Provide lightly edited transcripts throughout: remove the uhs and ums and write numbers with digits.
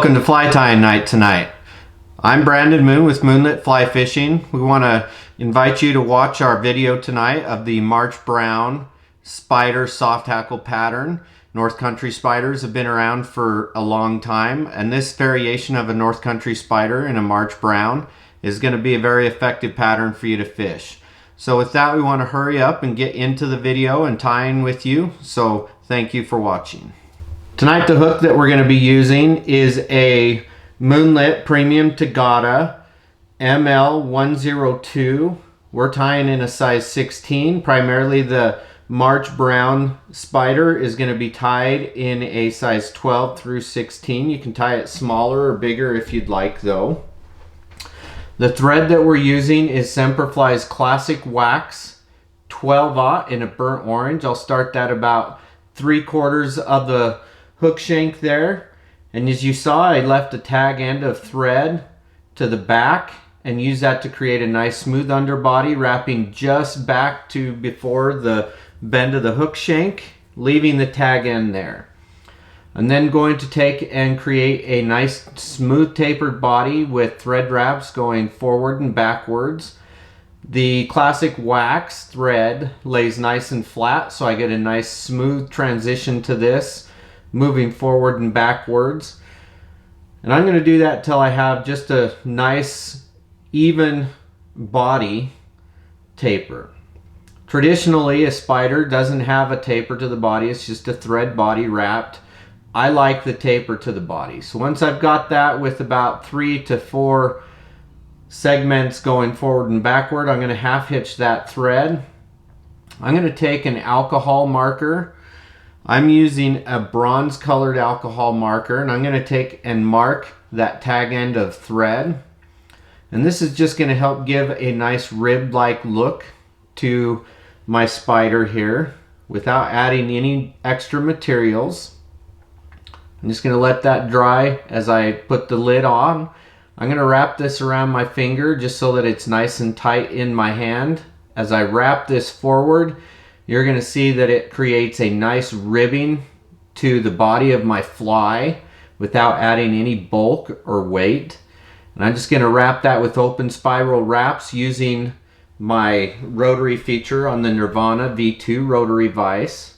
Welcome to Flytime Night tonight. I'm Brandon Moon with Moonlit Fly Fishing. We want to invite you to watch our video tonight of the March Brown spider soft hackle pattern. North Country spiders have been around for a long time, and this variation of a North Country spider in a March Brown is going to be a very effective pattern for you to fish. So with that, we want to hurry up and get into the video and tie in with you. So thank you for watching. Tonight the hook that we're going to be using is a Moonlit Premium Tagata ML102. We're tying in a size 16. Primarily the March Brown spider is going to be tied in a size 12 through 16. You can tie it smaller or bigger if you'd like though. The thread that we're using is Semperfli's Classic Wax 12/0 in a burnt orange. I'll start that about 3/4 of the hook shank there, and as you saw, I left a tag end of thread to the back and use that to create a nice smooth underbody, wrapping just back to before the bend of the hook shank, leaving the tag end there. I'm then going to take and create a nice smooth tapered body with thread wraps going forward and backwards. The Classic Wax thread lays nice and flat, so I get a nice smooth transition to this, moving forward and backwards. And I'm going to do that till I have just a nice even body taper. Traditionally, a spider doesn't have a taper to the body, it's just a thread body wrapped. I like the taper to the body. So once I've got that with about 3 to 4 segments going forward and backward, I'm going to half hitch that thread. I'm going to take an alcohol marker. I'm using a bronze colored alcohol marker, and I'm going to take and mark that tag end of thread. And this is just going to help give a nice rib-like look to my spider here without adding any extra materials. I'm just going to let that dry as I put the lid on. I'm going to wrap this around my finger just so that it's nice and tight in my hand. As I wrap this forward, you're going to see that it creates a nice ribbing to the body of my fly without adding any bulk or weight. And I'm just going to wrap that with open spiral wraps using my rotary feature on the Nirvana V2 rotary vise.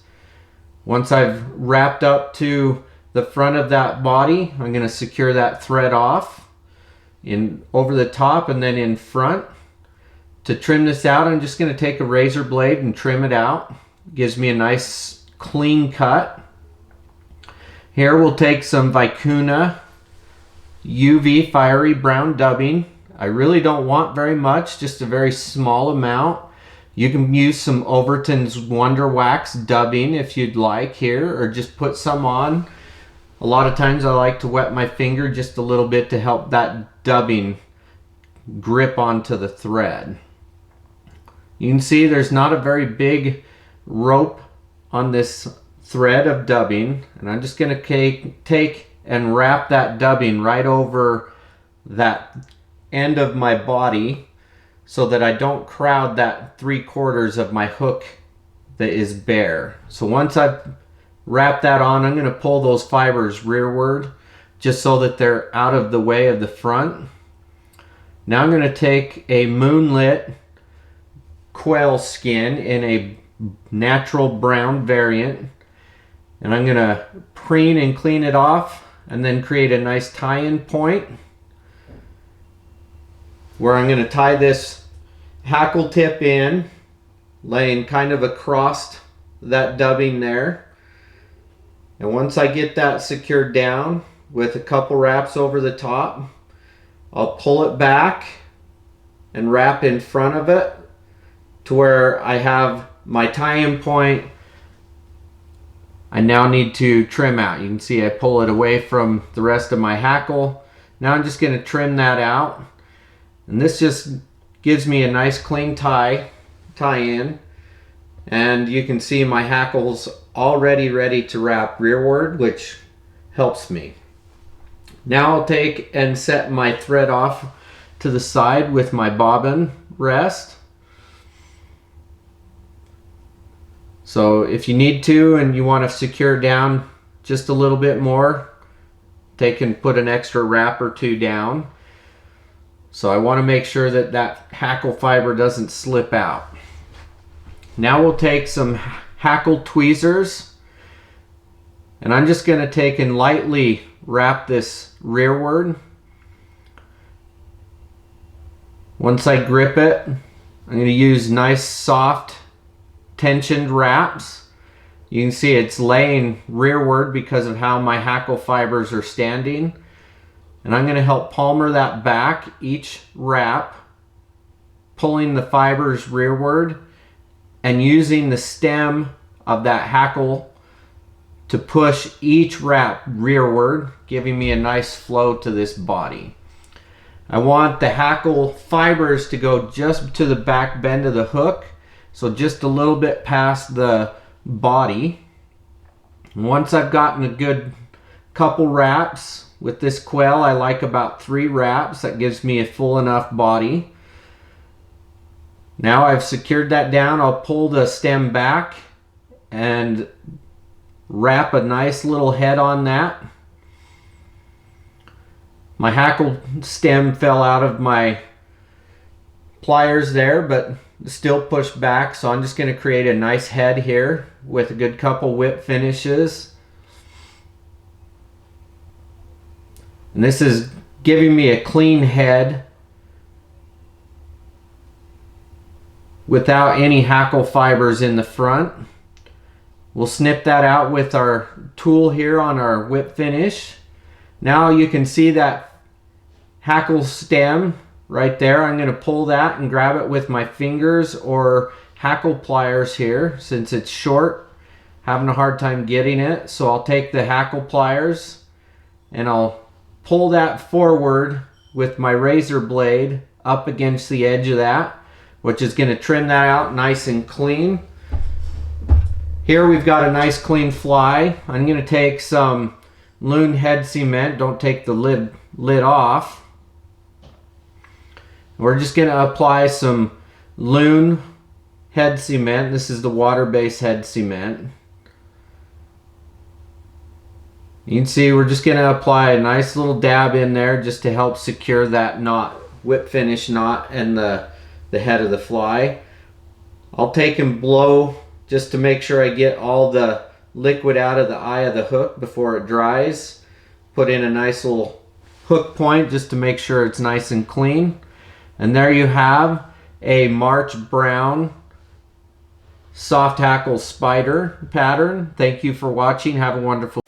Once I've wrapped up to the front of that body, I'm going to secure that thread off in over the top and then in front. To trim this out, I'm just going to take a razor blade and trim it out. Gives me a nice clean cut. Here we'll take some Vicuna UV Fiery Brown dubbing. I really don't want very much, just a very small amount. You can use some Overton's Wonder Wax dubbing if you'd like here, or just put some on. A lot of times I like to wet my finger just a little bit to help that dubbing grip onto the thread. You can see there's not a very big rope on this thread of dubbing, and I'm just going to take and wrap that dubbing right over that end of my body so that I don't crowd that 3/4 of my hook that is bare. So once I've wrapped that on, I'm going to pull those fibers rearward just so that they're out of the way of the front. Now I'm going to take a Moonlit quail skin in a natural brown variant, and I'm going to preen and clean it off and then create a nice tie-in point where I'm going to tie this hackle tip in, laying kind of across that dubbing there. And once I get that secured down with a couple wraps over the top, I'll pull it back and wrap in front of it to where I have my tie-in point. I now need to trim out. You can see I pull it away from the rest of my hackle. Now I'm just going to trim that out, and this just gives me a nice clean tie-in, and you can see my hackle's already ready to wrap rearward, which helps me. Now I'll take and set my thread off to the side with my bobbin rest. So if you need to and you want to secure down just a little bit more, put an extra wrap or two down. So I want to make sure that that hackle fiber doesn't slip out. Now we'll take some hackle tweezers, and I'm just going to take and lightly wrap this rearward. Once I grip it, I'm going to use nice soft tensioned wraps. You can see it's laying rearward because of how my hackle fibers are standing. And I'm going to help palmer that back, each wrap, pulling the fibers rearward and using the stem of that hackle to push each wrap rearward, giving me a nice flow to this body. I want the hackle fibers to go just to the back bend of the hook, so just a little bit past the body. Once I've gotten a good couple wraps, with this quail I like about 3 wraps. That gives me a full enough body. Now I've secured that down, I'll pull the stem back and wrap a nice little head on that. My hackle stem fell out of my pliers there, but still pushed back, so I'm just going to create a nice head here with a good couple whip finishes. And this is giving me a clean head without any hackle fibers in the front. We'll snip that out with our tool here on our whip finish. Now you can see that hackle stem right there. I'm going to pull that and grab it with my fingers or hackle pliers here, since it's short, having a hard time getting it. So I'll take the hackle pliers and I'll pull that forward with my razor blade up against the edge of that, which is going to trim that out nice and clean. Here we've got a nice clean fly. I'm going to take some Loon head cement. Don't take the lid off. We're just going to apply some Loon head cement. This is the water-based head cement. You can see we're just going to apply a nice little dab in there just to help secure that knot, whip finish knot, and the head of the fly. I'll take and blow just to make sure I get all the liquid out of the eye of the hook before it dries. Put in a nice little hook point just to make sure it's nice and clean. And there you have a March Brown soft hackle spider pattern. Thank you for watching. Have a wonderful